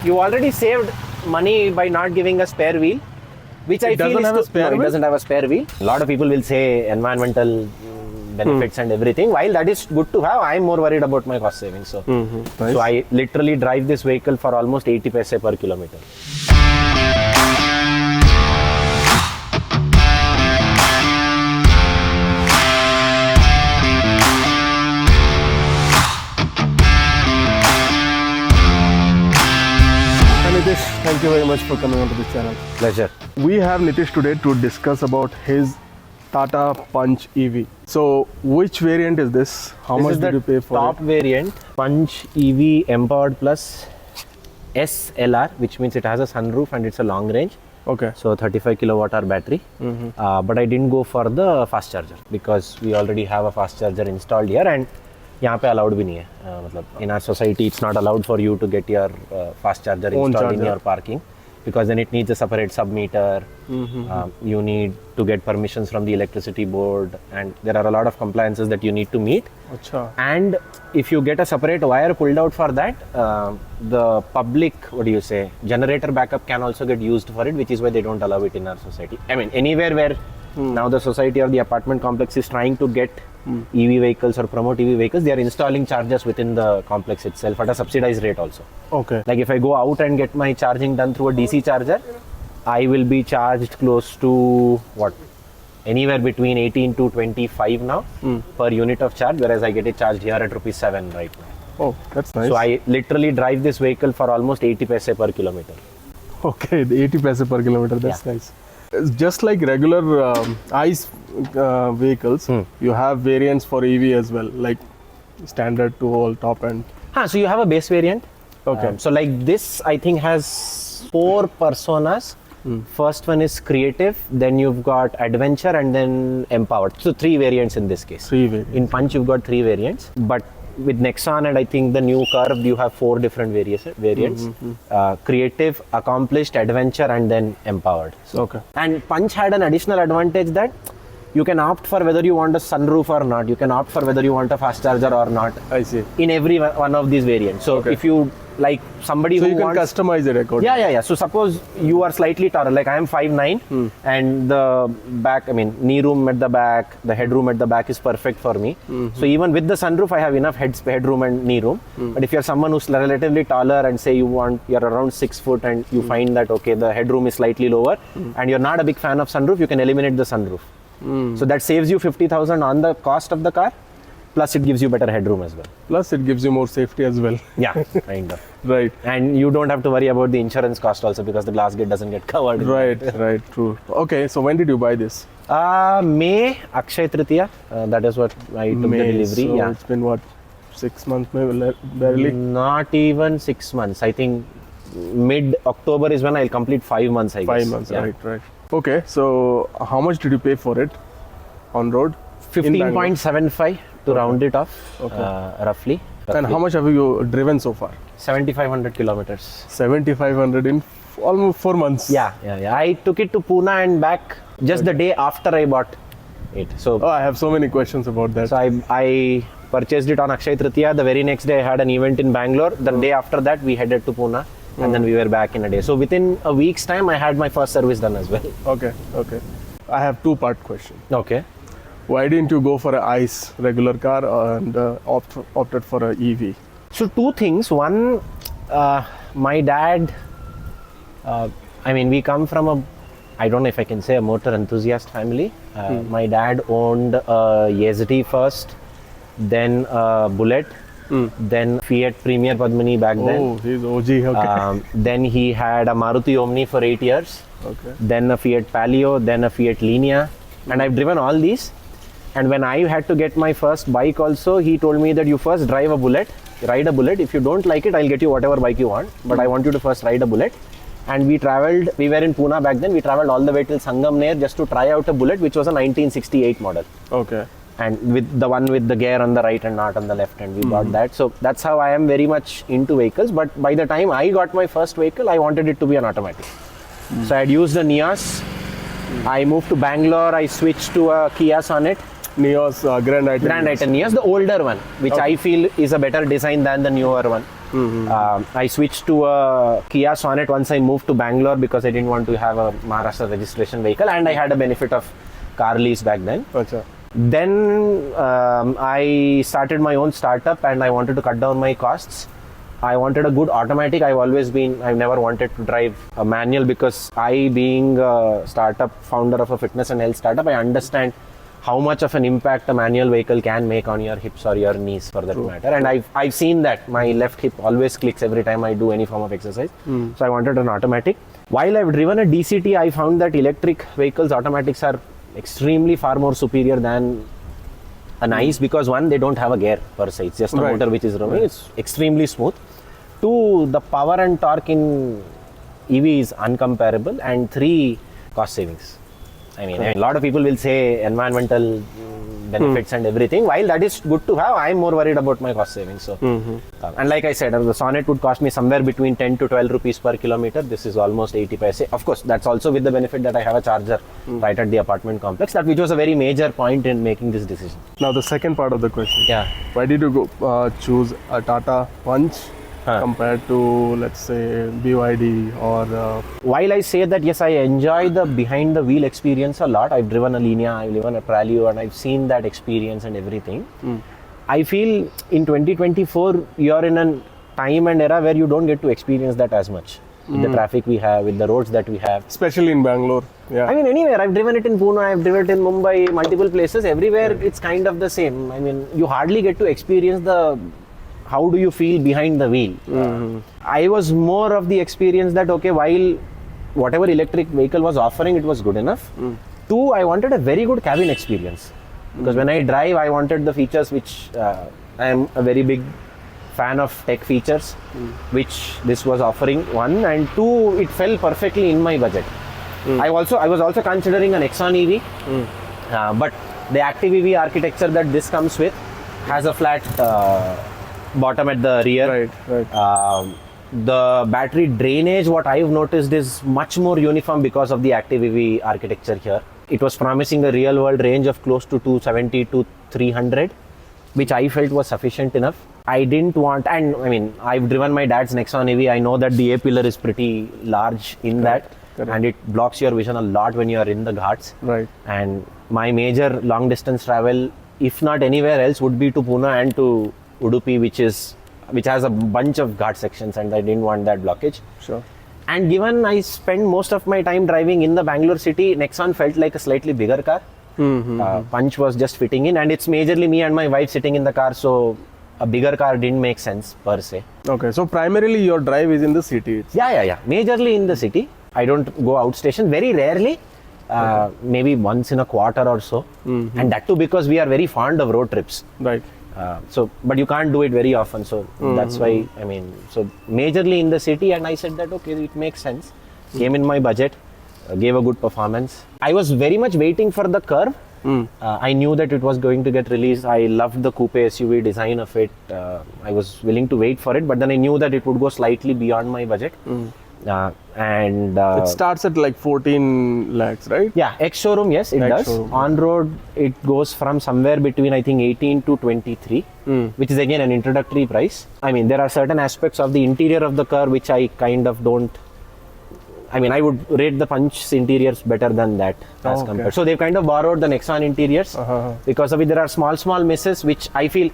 you already saved money by not giving a spare wheel, which I feel is it doesn't have a spare wheel. A lot of people will say environmental benefits and everything. While that is good to have, I'm more worried about my cost savings. So, Nice. so I literally drive this vehicle for almost 80 paise per kilometer. Nitheesh, thank you very much for coming onto this channel. Pleasure. We have Nitheesh today to discuss about his Tata Punch EV. So, which variant is this? How much did you pay for top it? variant, Punch EV Empowered Plus SLR, which means it has a sunroof and it's a long range. Okay. So 35 kilowatt hour battery. But I didn't go for the fast charger because we already have a fast charger installed here and यहाँ पे allowed भी नहीं है. मतलब in our society it's not allowed for you to get your fast charger installed in your parking because then it needs a separate sub-meter. You need to get permissions from the electricity board and there are a lot of compliances that you need to meet. Achha. And if you get a separate wire pulled out for that, the public, generator backup can also get used for it, which is why they don't allow it in our society. I mean, anywhere where now the society or the apartment complex is trying to get EV vehicles or promote EV vehicles, they are installing chargers within the complex itself at a subsidized rate also. Okay. Like if I go out and get my charging done through a DC charger, I will be charged close to anywhere between 18 to 25 now per unit of charge, whereas I get it charged here at ₹7 right now. Oh, that's nice. So I literally drive this vehicle for almost 80 paise per kilometer. Okay, the 80 paise per kilometer, that's nice. It's just like regular ICE vehicles, you have variants for EV as well, like standard to all top end. So you have a base variant. Okay. So like this, I think has 4 personas. First one is creative, then you've got adventure and then empowered. So 3 variants in this case. 3 variants. In Punch, you've got 3 variants. But with Nexon and I think the new Curve, you have 4 different variants. Creative, accomplished, adventure and then empowered. So, Okay. And Punch had an additional advantage that you can opt for whether you want a sunroof or not. You can opt for whether you want a fast charger or not. I see. In every one of these variants. So if you like somebody So who you can wants, customize it accordingly. yeah. So suppose you are slightly taller, like I am 5'9", and the back, knee room at the back, the headroom at the back is perfect for me. So even with the sunroof, I have enough headroom and knee room. But if you're someone who's relatively taller and say you're around 6 foot and you find that the headroom is slightly lower and you're not a big fan of sunroof, you can eliminate the sunroof. So that saves you 50,000 on the cost of the car. Plus it gives you better headroom as well. Plus it gives you more safety as well. Yeah, kind of. Right. And you don't have to worry about the insurance cost also because the glass gate doesn't get covered. Right, true. Okay, so when did you buy this? May, Akshay Tritiya. That is what I took the delivery. So it's been 6 months maybe, barely? Not even 6 months. I think mid-October is when I'll complete 5 months, I guess. 5 months, right. Okay, so how much did you pay for it on road? 15.75 to round it off, roughly. And how much have you driven so far? 7,500 kilometers. 7,500 in almost 4 months. Yeah. I took it to Pune and back just the day after I bought it. So I have so many questions about that. So I purchased it on Akshay Tritiya. The very next day I had an event in Bangalore. The day after that we headed to Pune and then we were back in a day. So within a week's time I had my first service done as well. Okay. I have 2-part question. Okay. Why didn't you go for an ICE regular car and opted for an EV? So 2 things. One, my dad, we come from I don't know if I can say a motor enthusiast family. My dad owned a Yazdi first, then a Bullet, then Fiat Premier Padmini back then. Oh, he's OG, okay. Then he had a Maruti Omni for 8 years. Okay. Then a Fiat Palio, then a Fiat Linea. And I've driven all these. And when I had to get my first bike also, he told me that you first ride a Bullet. If you don't like it, I'll get you whatever bike you want. But I want you to first ride a Bullet. And we were in Pune back then, we traveled all the way till Sangamner just to try out a Bullet, which was a 1968 model. Okay. And with the one with the gear on the right and not on the left, and we bought that. So that's how I am very much into vehicles. But by the time I got my first vehicle, I wanted it to be an automatic. So I had used a Nios. I moved to Bangalore, I switched to a Kia Sonet. Nios Grand Item. Nios, the older one, which I feel is a better design than the newer one. I switched to a Kia Sonet once I moved to Bangalore because I didn't want to have a Maharashtra registration vehicle, and I had a benefit of car lease back then. Acha. Then I started my own startup and I wanted to cut down my costs. I wanted a good automatic. I've never wanted to drive a manual because I, being a startup founder of a fitness and health startup, I understand how much of an impact a manual vehicle can make on your hips or your knees for that matter. And I've seen that my left hip always clicks every time I do any form of exercise. So I wanted an automatic. While I've driven a DCT, I found that electric vehicles automatics are extremely far more superior than an ICE because one, they don't have a gear per se. It's just a motor which is running. It's extremely smooth. Two, the power and torque in EV is uncomparable. And three, cost savings. I mean, a lot of people will say environmental benefits and everything. While that is good to have, I'm more worried about my cost savings. So, and like I said, the Sonet would cost me somewhere between 10 to 12 rupees per kilometer. This is almost 80 paise. Of course, that's also with the benefit that I have a charger right at the apartment complex. That which was a very major point in making this decision. Now the second part of the question. Yeah. Why did you go choose a Tata Punch compared to, let's say, BYD or... While I say that, yes, I enjoy the behind the wheel experience a lot. I've driven a Linea, I've driven a Pralio, and I've seen that experience and everything. I feel in 2024, you're in a time and era where you don't get to experience that as much. With the traffic we have, with the roads that we have. Especially in Bangalore. Yeah. I mean, anywhere. I've driven it in Pune, I've driven it in Mumbai, multiple places. Everywhere, it's kind of the same. I mean, you hardly get to experience the... How do you feel behind the wheel? I was more of the experience that, okay, while whatever electric vehicle was offering, it was good enough. Two, I wanted a very good cabin experience. Because when I drive, I wanted the features which I am a very big fan of tech features, which this was offering, one. And two, it fell perfectly in my budget. I was also considering an Nexon EV, but the Active EV architecture that this comes with has a flat bottom at the rear. The battery drainage, what I've noticed, is much more uniform because of the Active EV architecture here. It was promising a real world range of close to 270 to 300, which I felt was sufficient enough. I didn't want, and I mean, I've driven my dad's Nexon EV. I know that the A pillar is pretty large in that, and it blocks your vision a lot when you are in the ghats. And my major long distance travel, if not anywhere else, would be to Pune and to Udupi, which has a bunch of ghat sections, and I didn't want that blockage. And given I spend most of my time driving in the Bangalore city, Nexon felt like a slightly bigger car. Punch was just fitting in, and it's majorly me and my wife sitting in the car, so a bigger car didn't make sense per se. Okay, so primarily your drive is in the city. Yeah. Majorly in the city. I don't go outstation very rarely. Maybe once in a quarter or so, and that too because we are very fond of road trips. But you can't do it very often, so that's why, I mean, so majorly in the city, and I said that, okay, it makes sense. Came in my budget, gave a good performance. I was very much waiting for the Curve. I knew that it was going to get released. I loved the coupe SUV design of it. I was willing to wait for it, but then I knew that it would go slightly beyond my budget. It starts at like 14 lakhs, right? Yeah, ex-showroom, yes, it does. On-road, it goes from somewhere between, I think, 18 to 23, which is again an introductory price. I mean, there are certain aspects of the interior of the Curve which I kind of don't... I mean, I would rate the Punch's interiors better than that as compared. So they've kind of borrowed the Nexon interiors. Because of it, there are small misses which I feel...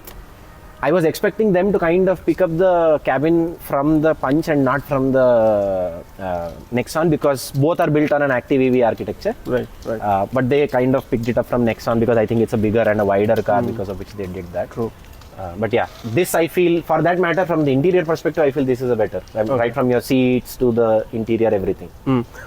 I was expecting them to kind of pick up the cabin from the Punch and not from the Nexon, because both are built on an Active EV architecture. But they kind of picked it up from Nexon because I think it's a bigger and a wider car, because of which they did that. But yeah, this I feel, for that matter, from the interior perspective, I feel this is a better. Right from your seats to the interior, everything.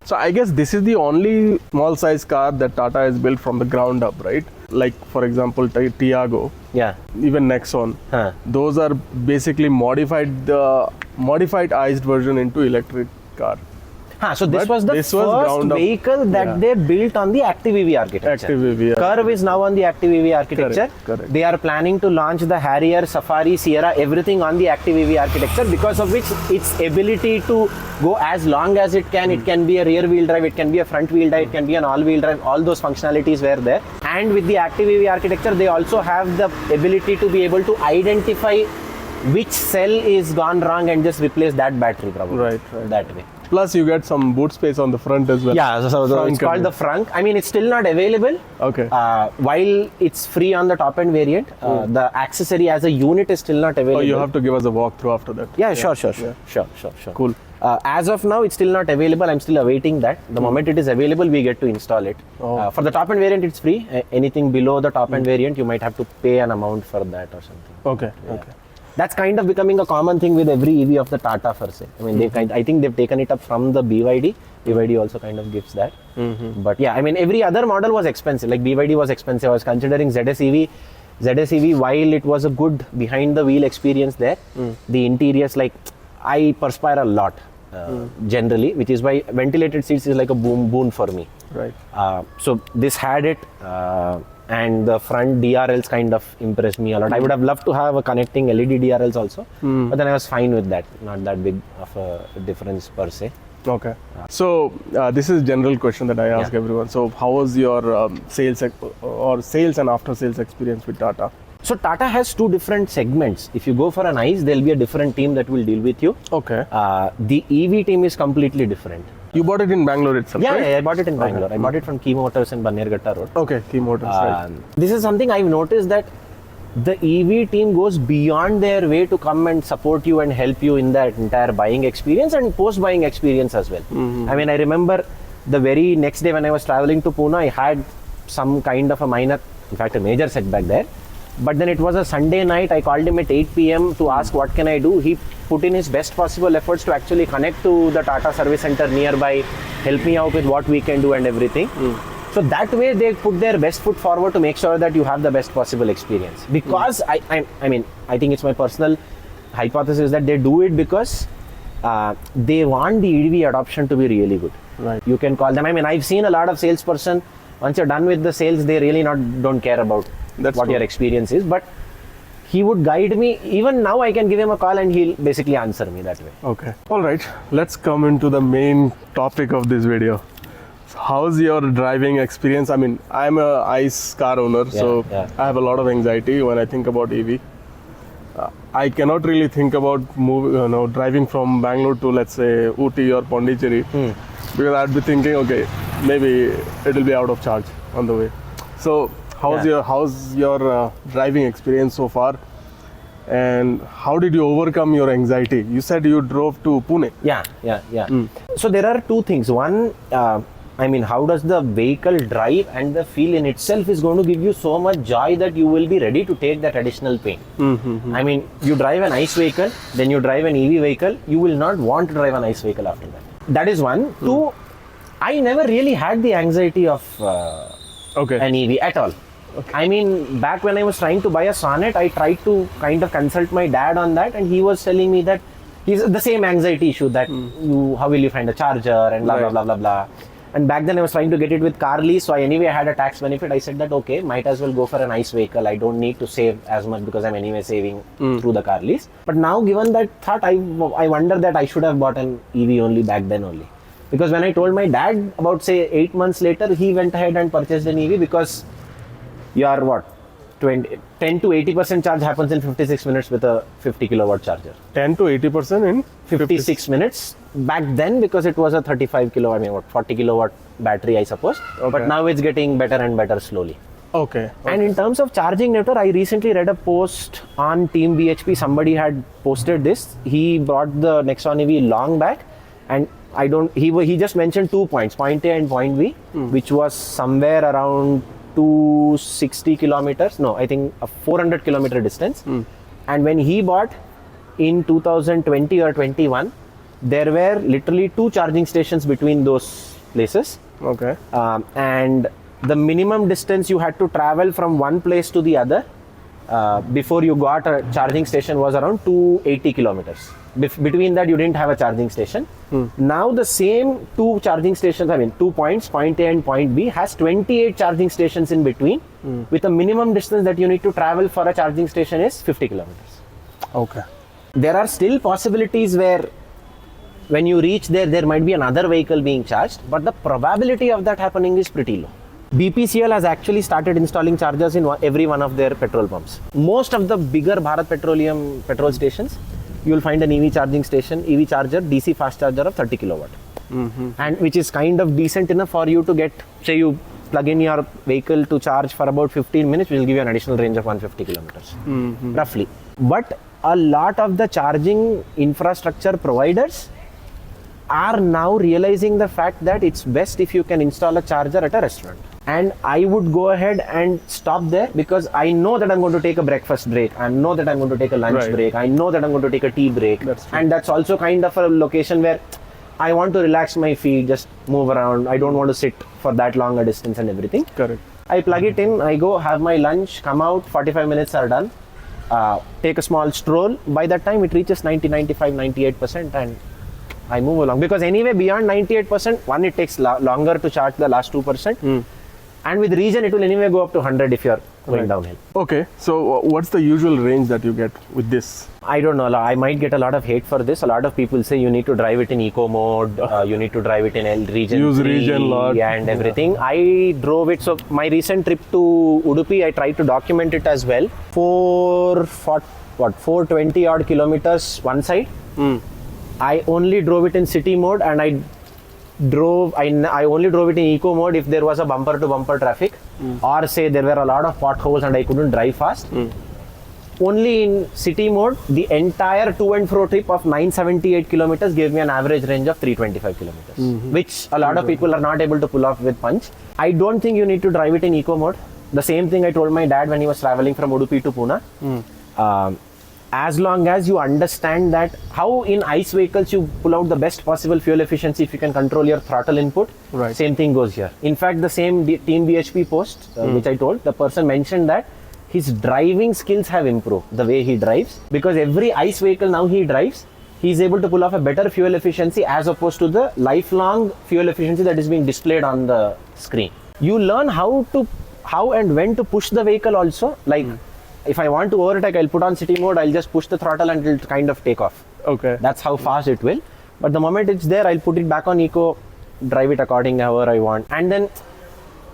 So I guess this is the only small size car that Tata has built from the ground up, right? Like, for example, Tiago, even Nexon, those are basically modified iced version into electric car. So this was the first vehicle that they built on the Active EV architecture. Curve is now on the Active EV architecture. They are planning to launch the Harrier, Safari, Sierra, everything on the Active EV architecture, because of which its ability to go as long as it can. It can be a rear wheel drive, it can be a front wheel drive, it can be an all wheel drive. All those functionalities were there. And with the Active EV architecture, they also have the ability to be able to identify which cell is gone wrong and just replace that battery probably. Right. That way. Plus, you get some boot space on the front as well. Yeah, so it's called the frunk. I mean, it's still not available. Okay. While it's free on the top end variant, the accessory as a unit is still not available. Oh, you have to give us a walkthrough after that. Yeah, sure. Cool. As of now, it's still not available. I'm still awaiting that. The moment it is available, we get to install it. Oh. For the top end variant, it's free. Anything below the top end variant, you might have to pay an amount for that or something. Okay. That's kind of becoming a common thing with every EV of the Tata per se. I mean, I think they've taken it up from the BYD. BYD also kind of gives that. But yeah, I mean, every other model was expensive. Like BYD was expensive. I was considering ZS EV, while it was a good behind the wheel experience there, the interiors, like, I perspire a lot generally, which is why ventilated seats is like a boon for me. Right. So this had it. And the front DRLs kind of impressed me a lot. I would have loved to have a connecting LED DRLs also, but then I was fine with that. Not that big of a difference per se. Okay. So this is a general question that I ask everyone. So how was your sales and after sales experience with Tata? So Tata has two different segments. If you go for an ICE, there'll be a different team that will deal with you. Okay. The EV team is completely different. You bought it in Bangalore itself, right? Yeah, I bought it in Bangalore. I bought it from Key Motors in Bannerghatta Road. Okay, Key Motors, right. This is something I've noticed, that the EV team goes beyond their way to come and support you and help you in that entire buying experience and post-buying experience as well. I mean, I remember the very next day when I was traveling to Pune, I had some kind of a minor, in fact a major setback there. But then it was a Sunday night. I called him at 8 p.m. to ask what can I do. He put in his best possible efforts to actually connect to the Tata service center nearby, help me out with what we can do and everything. So that way they put their best foot forward to make sure that you have the best possible experience. Because I mean, I think it's my personal hypothesis that they do it because they want the EV adoption to be really good. Right. You can call them. I mean, I've seen a lot of salesperson. Once you're done with the sales, they really don't care about what your experience is. But he would guide me. Even now, I can give him a call and he'll basically answer me that way. Okay. All right. Let's come into the main topic of this video. So how's your driving experience? I mean, I'm a ICE car owner, I have a lot of anxiety when I think about EV. I cannot really think about driving from Bangalore to, let's say, Ooty or Pondicherry, because I'd be thinking, okay, maybe it'll be out of charge on the way. So how's your driving experience so far, and how did you overcome your anxiety? You said you drove to Pune. Yeah. So there are two things. One, I mean, how does the vehicle drive, and the feel in itself is going to give you so much joy that you will be ready to take that additional pain. I mean, you drive an ICE vehicle, then you drive an EV vehicle, you will not want to drive an ICE vehicle after that. That is one. Two, I never really had the anxiety of an EV at all. Okay. I mean, back when I was trying to buy a Sonnet, I tried to kind of consult my dad on that, and he was telling me that he's the same anxiety issue that how will you find a charger and blah blah blah. And back then I was trying to get it with car lease, so I had a tax benefit. I said that okay, might as well go for an ICE vehicle. I don't need to save as much because I'm anyway saving through the car lease. But now, given that thought, I wonder that I should have bought an EV only back then only. Because when I told my dad about, say, 8 months later, he went ahead and purchased an EV because your 10 to 80% charge happens in 56 minutes with a 50 kilowatt charger. 10 to 80% in 56 minutes back then, because it was a 40 kilowatt battery, I suppose. Okay. But now it's getting better and better slowly. Okay. And in terms of charging network, I recently read a post on Team BHP. Somebody had posted this. He brought the Nexon EV long back, and he just mentioned 2 points, point A and point B, which was somewhere around 260 kilometers. No, I think a 400 kilometer distance. And when he bought in 2020 or 21, there were literally 2 charging stations between those places. Okay. And the minimum distance you had to travel from one place to the other before you got a charging station was around 280 kilometers. Between that, you didn't have a charging station. Now the same 2 charging stations, 2 points, point A and point B, has 28 charging stations in between, with a minimum distance that you need to travel for a charging station is 50 kilometers. Okay. There are still possibilities where when you reach there might be another vehicle being charged, but the probability of that happening is pretty low. BPCL has actually started installing chargers in every one of their petrol pumps. Most of the bigger Bharat Petroleum petrol stations, you will find an EV charging station, EV charger, DC fast charger of 30 kilowatt. And which is kind of decent enough for you to get, say you plug in your vehicle to charge for about 15 minutes, which will give you an additional range of 150 kilometers, roughly. But a lot of the charging infrastructure providers are now realizing the fact that it's best if you can install a charger at a restaurant. And I would go ahead and stop there because I know that I'm going to take a breakfast break. I know that I'm going to take a lunch break. I know that I'm going to take a tea break. And that's also kind of a location where I want to relax my feet, just move around. I don't want to sit for that long a distance and everything. Correct. I plug it in, I go have my lunch, come out, 45 minutes are done. Take a small stroll. By that time it reaches 90, 95, 98% and I move along. Because anyway, beyond 98%, one, it takes longer to charge the last 2%. And with region, it will anyway go up to 100 if you're going downhill. Okay, so what's the usual range that you get with this? I don't know. I might get a lot of hate for this. A lot of people say you need to drive it in eco mode, you need to drive it in region Use 3 region lot. And everything. I drove it. So my recent trip to Udupi, I tried to document it as well. 420 odd kilometers one side. I only drove it in city mode and I only drove it in eco mode if there was a bumper to bumper traffic or say there were a lot of potholes and I couldn't drive fast. Only in city mode, the entire to and fro trip of 978 kilometers gave me an average range of 325 kilometers, which a lot of people are not able to pull off with Punch. I don't think you need to drive it in eco mode. The same thing I told my dad when he was traveling from Udupi to Pune. As long as you understand that how in ICE vehicles you pull out the best possible fuel efficiency if you can control your throttle input, same thing goes here. In fact, the same Team BHP post which I told, the person mentioned that his driving skills have improved, the way he drives, because every ICE vehicle now he drives, he is able to pull off a better fuel efficiency as opposed to the lifelong fuel efficiency that is being displayed on the screen. You learn how and when to push the vehicle also, like if I want to overtake, I'll put on city mode, I'll just push the throttle and it'll kind of take off. Okay. That's how fast it will. But the moment it's there, I'll put it back on eco, drive it according however I want. And then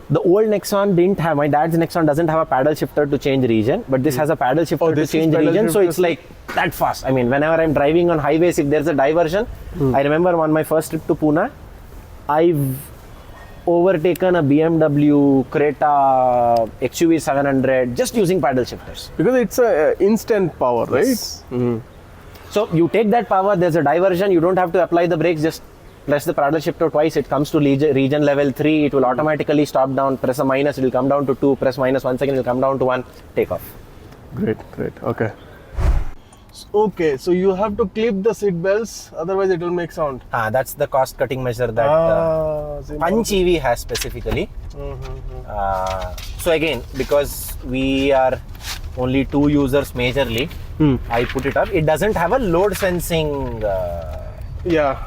the old Nexon didn't have, my dad's Nexon doesn't have a paddle shifter to change region, but this has a paddle shifter to change region. So it's like that fast. I mean, whenever I'm driving on highways, if there's a diversion, I remember on my first trip to Pune, I've overtaken a BMW Creta XUV 700 just using paddle shifters. Because it's a instant power, right? Yes. So you take that power, there's a diversion, you don't have to apply the brakes, just press the paddle shifter twice, it comes to region level 3, it will automatically stop down, press a minus, it will come down to 2, press minus 1 second, it will come down to 1, take off. Great, okay. Okay, so you have to clip the seat belts, otherwise it will make sound. That's the cost cutting measure that Punch EV has specifically. So again, because we are only 2 users majorly, I put it up. It doesn't have a load sensing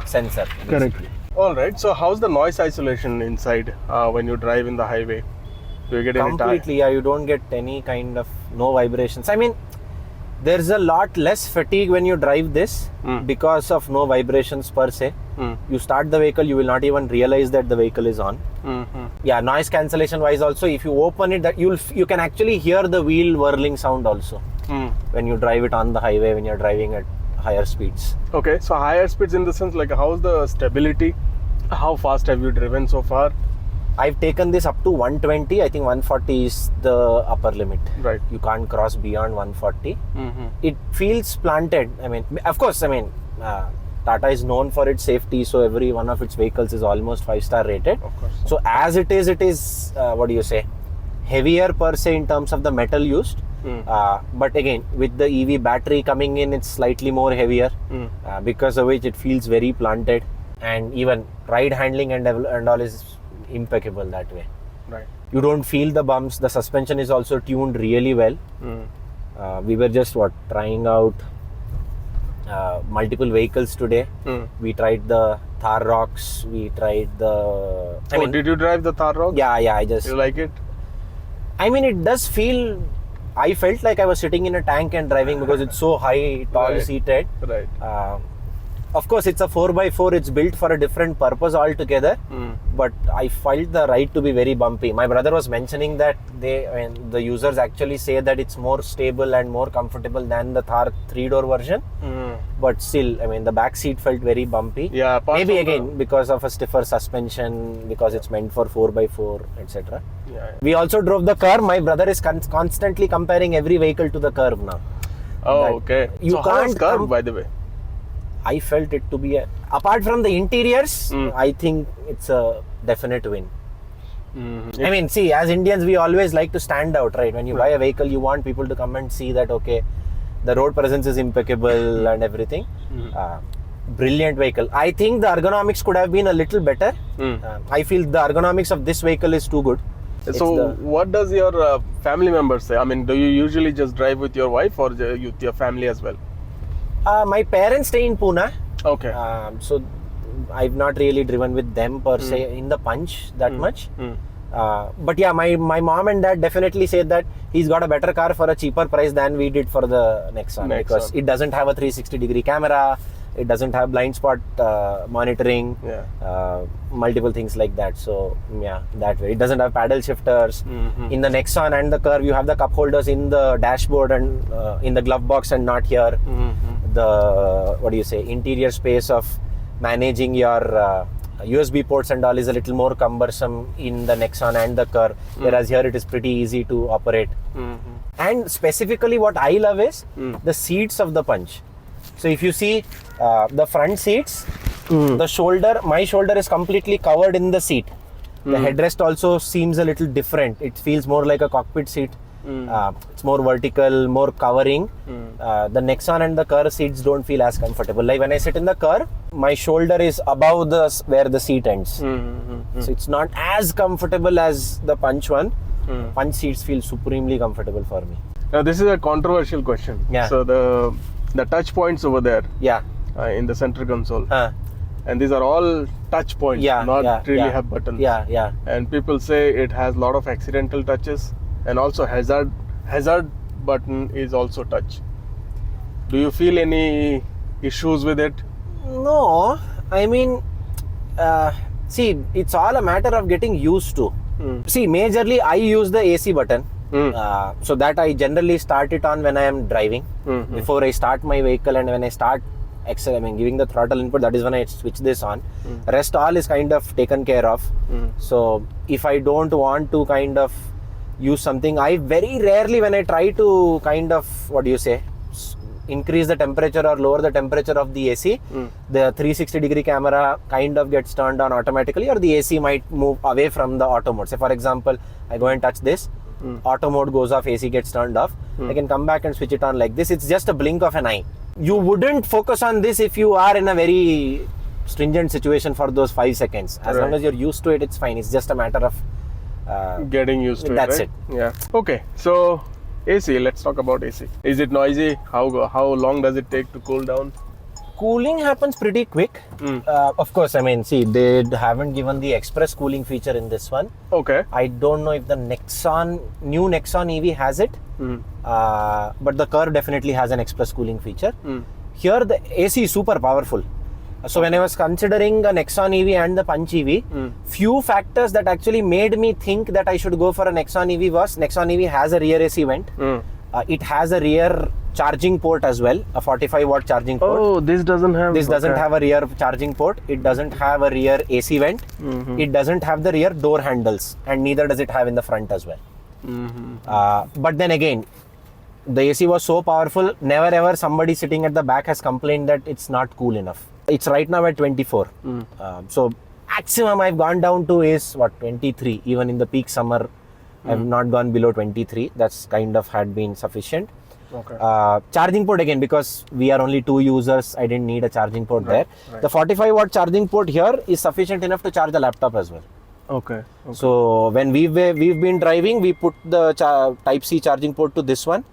sensor. Correct. Alright, so how's the noise isolation inside when you drive in the highway? Do you get any completely, you don't get any kind of, no vibrations. I mean, there's a lot less fatigue when you drive this because of no vibrations per se. You start the vehicle, you will not even realize that the vehicle is on. Yeah, noise cancellation wise also, if you open it, that you can actually hear the wheel whirling sound also when you drive it on the highway, when you're driving at higher speeds. Okay, so higher speeds in the sense like how's the stability? How fast have you driven so far? I've taken this up to 120. I think 140 is the upper limit. Right. You can't cross beyond 140. It feels planted. I mean, of course, Tata is known for its safety, so every one of its vehicles is almost 5-star rated. Of course. So as it is, what do you say, heavier per se in terms of the metal used. But again, with the EV battery coming in, it's slightly more heavier, because of which it feels very planted, and even ride handling and all is impeccable that way. Right. You don't feel the bumps. The suspension is also tuned really well. We were just trying out multiple vehicles today. We tried the Thar Rocks. We tried the. Did you drive the Thar Rocks? Yeah. I just. You like it? I mean, it does feel. I felt like I was sitting in a tank and driving because it's so high, tall seated. Right. of course, it's a 4x4. It's built for a different purpose altogether. But I felt the ride to be very bumpy. My brother was mentioning that the users actually say that it's more stable and more comfortable than the Thar 3-door version. But still, I mean, the back seat felt very bumpy. Yeah, maybe again because of a stiffer suspension, because it's meant for 4x4, etc. Yeah. We also drove the curve. My brother is constantly comparing every vehicle to the curve now. Oh, okay. You so how is can't curve, by the way? I felt it to be apart from the interiors, I think it's a definite win. I mean, see, as Indians, we always like to stand out, right? When you buy a vehicle, you want people to come and see that, okay, the road presence is impeccable and everything. Brilliant vehicle. I think the ergonomics could have been a little better. I feel the ergonomics of this vehicle is too good. So what does your family members say? I mean, do you usually just drive with your wife or with your family as well? My parents stay in Pune. Okay. So I've not really driven with them per se in the Punch that much. But yeah, my mom and dad definitely said that he's got a better car for a cheaper price than we did for the Nexon. Because it doesn't have a 360-degree camera, it doesn't have blind spot monitoring, multiple things like that. So yeah, that way. It doesn't have paddle shifters. In the Nexon and the Curve, you have the cup holders in the dashboard and in the glove box and not here. The, what do you say, interior space of managing your USB ports and all is a little more cumbersome in the Nexon and the Curve, whereas here it is pretty easy to operate. And specifically what I love is the seats of the Punch. So if you see the front seats, the shoulder, my shoulder is completely covered in the seat. The headrest also seems a little different. It feels more like a cockpit seat. It's more vertical, more covering. The Nexon and the Curve seats don't feel as comfortable. Like when I sit in the Curve, my shoulder is above where the seat ends. So it's not as comfortable as the Punch one. Punch seats feel supremely comfortable for me. Now this is a controversial question. Yeah. So the touch points over there. Yeah. In the center console. And these are all touch points, not really have buttons. Yeah. And people say it has a lot of accidental touches, and also hazard button is also touch. Do you feel any issues with it? No, I mean, see, it's all a matter of getting used to. See, majorly I use the AC button. So that I generally start it on when I am driving. Before I start my vehicle, and when I start giving the throttle input, that is when I switch this on. Rest all is kind of taken care of. So if I don't want to kind of use something, I very rarely, when I try to kind of, what do you say, increase the temperature or lower the temperature of the AC, the 360-degree camera kind of gets turned on automatically, or the AC might move away from the auto mode. Say for example, I go and touch this, auto mode goes off, AC gets turned off. I can come back and switch it on like this. It's just a blink of an eye. You wouldn't focus on this if you are in a very stringent situation for those 5 seconds. As long as you're used to it, it's fine. It's just a matter of getting used to it. That's it. Yeah. Okay. So AC. Let's talk about AC. Is it noisy? How long does it take to cool down? Cooling happens pretty quick. Of course, I mean, see, they haven't given the express cooling feature in this one. Okay. I don't know if the new Nexon EV has it, but the Curve definitely has an express cooling feature. Here, the AC is super powerful. So when I was considering a Nexon EV and the Punch EV, few factors that actually made me think that I should go for a Nexon EV was, Nexon EV has a rear AC vent. It has a rear charging port as well, a 45-watt charging port. Oh, this doesn't have... This doesn't have a rear charging port. It doesn't have a rear AC vent. It doesn't have the rear door handles, and neither does it have in the front as well. But then again, the AC was so powerful, never ever somebody sitting at the back has complained that it's not cool enough. It's right now at 24. So maximum I've gone down to is 23. Even in the peak summer, I've not gone below 23. That's kind of had been sufficient. Okay. Charging port again, because we are only 2 users, I didn't need a charging port there. The 45-watt charging port here is sufficient enough to charge the laptop as well. Okay. So when we've been driving, we put the Type-C charging port to this one,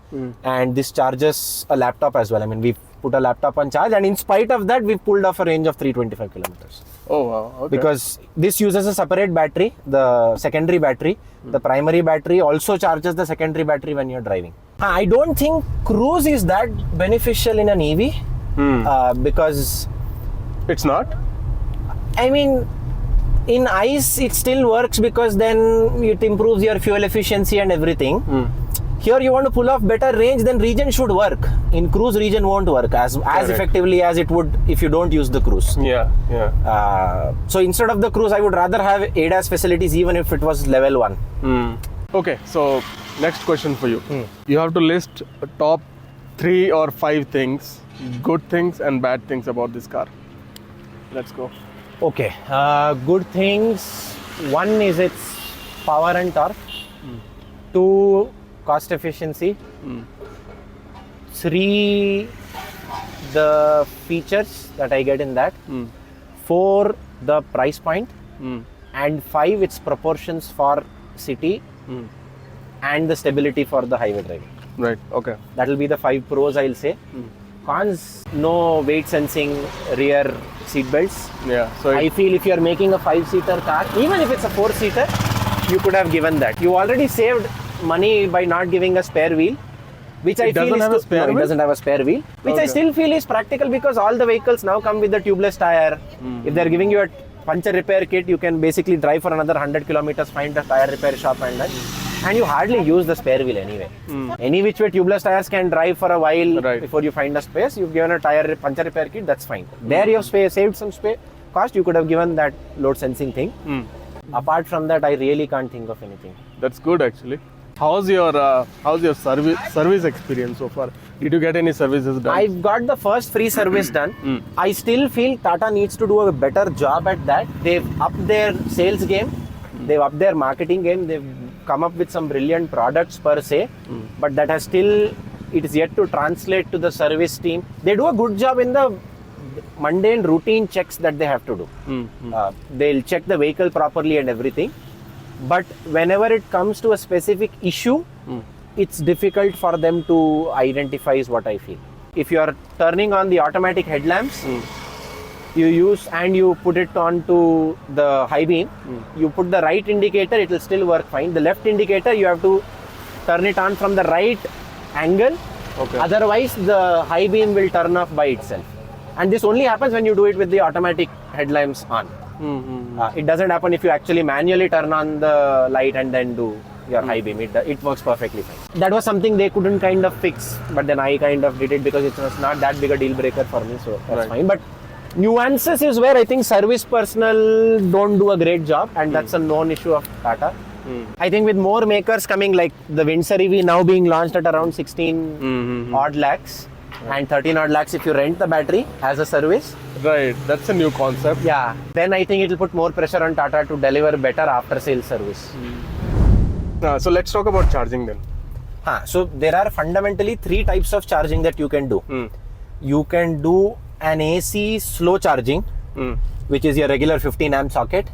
and this charges a laptop as well. I mean, we put a laptop on charge, and in spite of that, we've pulled off a range of 325 kilometers. Oh wow. Okay. Because this uses a separate battery, the secondary battery. The primary battery also charges the secondary battery when you're driving. I don't think cruise is that beneficial in an EV, because It's not? I mean, in ICE it still works because then it improves your fuel efficiency and everything. Here you want to pull off better range, then regen should work. In cruise, regen won't work as effectively as it would if you don't use the cruise. So instead of the cruise, I would rather have ADAS facilities even if it was level 1. Okay, so next question for you. You have to list top 3 or 5 things, good things and bad things about this car. Let's go. Okay, good things. 1 is its power and torque. 2, cost efficiency. 3, the features that I get in that. 4, the price point. And 5, its proportions for city and the stability for the highway driving. Right, okay. That will be the 5 pros, I'll say. Cons, no weight sensing rear seat belts. So I feel if you're making a 5-seater car, even if it's a 4-seater, you could have given that. You already saved money by not giving a spare wheel, which I feel is it doesn't have a spare wheel, which I still feel is practical because all the vehicles now come with the tubeless tire. If they're giving you a puncture repair kit, you can basically drive for another 100 kilometers, find a tire repair shop and you hardly use the spare wheel anyway. Any which way tubeless tires can drive for a while before you find a space. You've given a puncture repair kit, that's fine. There you have saved some cost, you could have given that load sensing thing. Apart from that, I really can't think of anything. That's good actually. How's your service experience so far? Did you get any services done? I've got the first free service done. I still feel Tata needs to do a better job at that. They've upped their sales game. They've upped their marketing game. They've come up with some brilliant products per se. But that has still, it is yet to translate to the service team. They do a good job in the mundane routine checks that they have to do. They'll check the vehicle properly and everything. But whenever it comes to a specific issue, it's difficult for them to identify is what I feel. If you are turning on the automatic headlamps, you use and you put it onto the high beam, you put the right indicator, it will still work fine. The left indicator, you have to turn it on from the right angle. Otherwise, the high beam will turn off by itself. And this only happens when you do it with the automatic headlamps on. It doesn't happen if you actually manually turn on the light and then do your high beam. It works perfectly fine. That was something they couldn't kind of fix, but then I kind of did it because it was not that big a deal breaker for me, so that's fine. But nuances is where I think service personnel don't do a great job, and that's a known issue of Tata. I think with more makers coming, like the Windsor EV now being launched at around 16 odd lakhs and 13 odd lakhs if you rent the battery as a service. Right, that's a new concept. Yeah, then I think it will put more pressure on Tata to deliver better after sales service. So let's talk about charging then. So there are fundamentally 3 types of charging that you can do. You can do an AC slow charging, which is your regular 15 amp socket,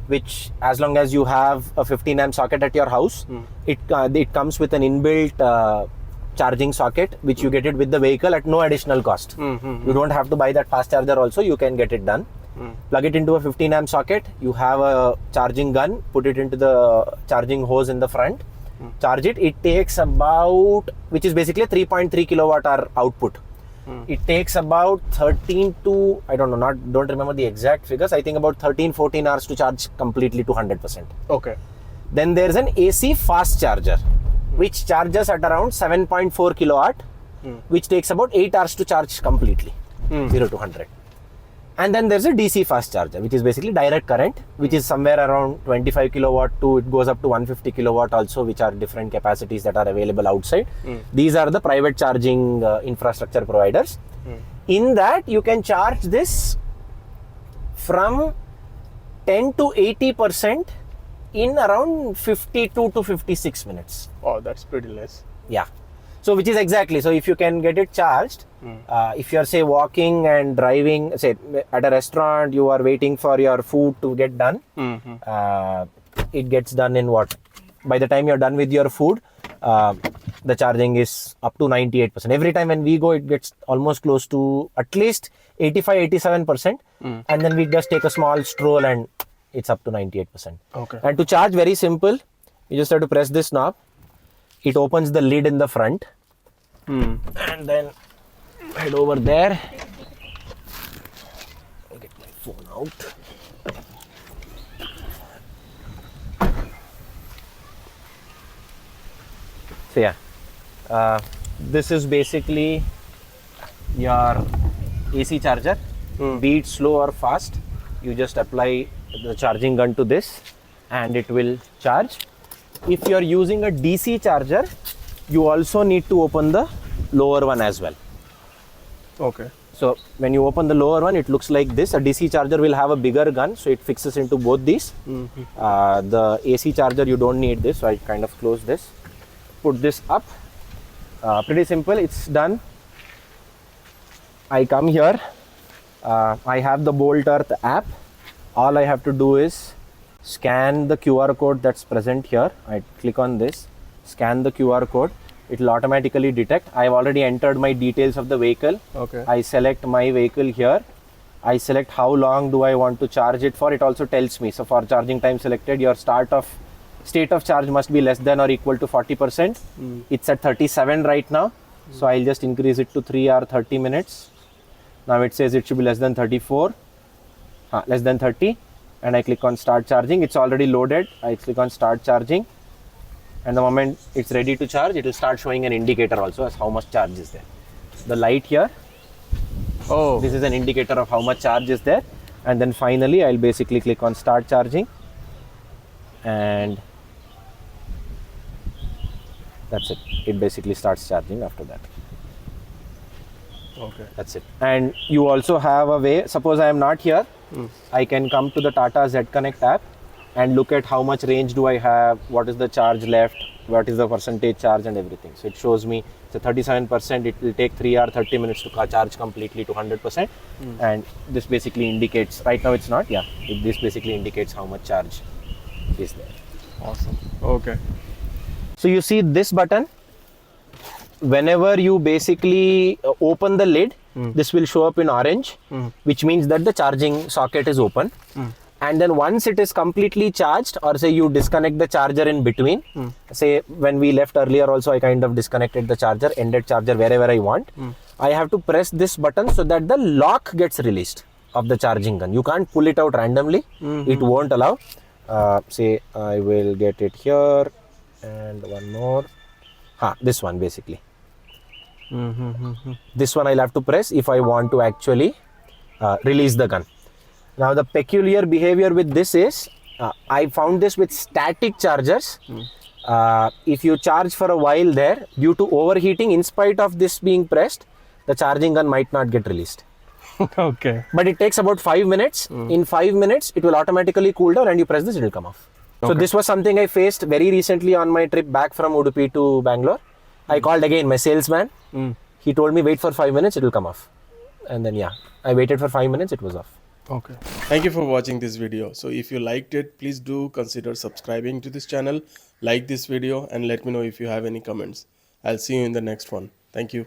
which as long as you have a 15 amp socket at your house, it comes with an inbuilt charging socket, which you get it with the vehicle at no additional cost. You don't have to buy that fast charger also, you can get it done. Plug it into a 15 amp socket, you have a charging gun, put it into the charging hose in the front, charge it. It takes about, which is basically a 3.3 kilowatt hour output. It takes about 13 to, I don't remember the exact figures, I think about 13-14 hours to charge completely to 100%. Okay. Then there's an AC fast charger, which charges at around 7.4 kilowatt, which takes about 8 hours to charge completely, 0 to 100. And then there's a DC fast charger, which is basically direct current, which is somewhere around 25 kilowatt to, it goes up to 150 kilowatt also, which are different capacities that are available outside. These are the private charging infrastructure providers. In that, you can charge this from 10 to 80% in around 52 to 56 minutes. Oh, that's pretty less. Yeah. So which is exactly, so if you can get it charged, if you're say walking and driving, say at a restaurant, you are waiting for your food to get done, it gets done in what? By the time you're done with your food, the charging is up to 98%. Every time when we go, it gets almost close to at least 85-87%. And then we just take a small stroll and it's up to 98%. Okay. And to charge, very simple, you just have to press this knob. It opens the lid in the front, and then head over there. phone out. So yeah, this is basically your AC charger. Be it slow or fast, you just apply the charging gun to this and it will charge. If you are using a DC charger, you also need to open the lower one as well. Okay. So when you open the lower one, it looks like this. A DC charger will have a bigger gun, so it fixes into both these. The AC charger, you don't need this, so I kind of close this. Put this up. Pretty simple, it's done. I come here. I have the Bolt Earth app. All I have to do is scan the QR code that's present here. I click on this, scan the QR code. It will automatically detect. I've already entered my details of the vehicle. Okay. I select my vehicle here. I select how long do I want to charge it for. It also tells me. So for charging time selected, your state of charge must be less than or equal to 40%. It's at 37 right now. So I'll just increase it to 3 or 30 minutes. Now it says it should be less than 34, less than 30. And I click on start charging. It's already loaded. I click on start charging. And the moment it's ready to charge, it will start showing an indicator also as how much charge is there. The light here, this is an indicator of how much charge is there. And then finally, I'll basically click on start charging. And that's it. It basically starts charging after that. Okay. That's it. And you also have a way, suppose I am not here, I can come to the Tata Z Connect app and look at how much range do I have, what is the charge left, what is the percentage charge and everything. So it shows me it's a 37%, it will take 3 or 30 minutes to charge completely to 100%. And this basically indicates, right now it's not, this basically indicates how much charge is there. Awesome. Okay. So you see this button, whenever you basically open the lid, this will show up in orange, which means that the charging socket is open. And then once it is completely charged, or say you disconnect the charger in between, say when we left earlier also I kind of disconnected the charger, ended charger wherever I want. I have to press this button so that the lock gets released of the charging gun. You can't pull it out randomly, it won't allow. Say I will get it here and one more. This one basically. This one I'll have to press if I want to actually release the gun. Now the peculiar behavior with this is, I found this with static chargers. If you charge for a while there, due to overheating, in spite of this being pressed, the charging gun might not get released. Okay. But it takes about 5 minutes. In 5 minutes, it will automatically cool down and you press this, it will come off. So this was something I faced very recently on my trip back from Udupi to Bangalore. I called again my salesman. He told me wait for 5 minutes, it will come off. And then I waited for 5 minutes, it was off. Okay. Thank you for watching this video. So if you liked it, please do consider subscribing to this channel, like this video and let me know if you have any comments. I'll see you in the next one. Thank you.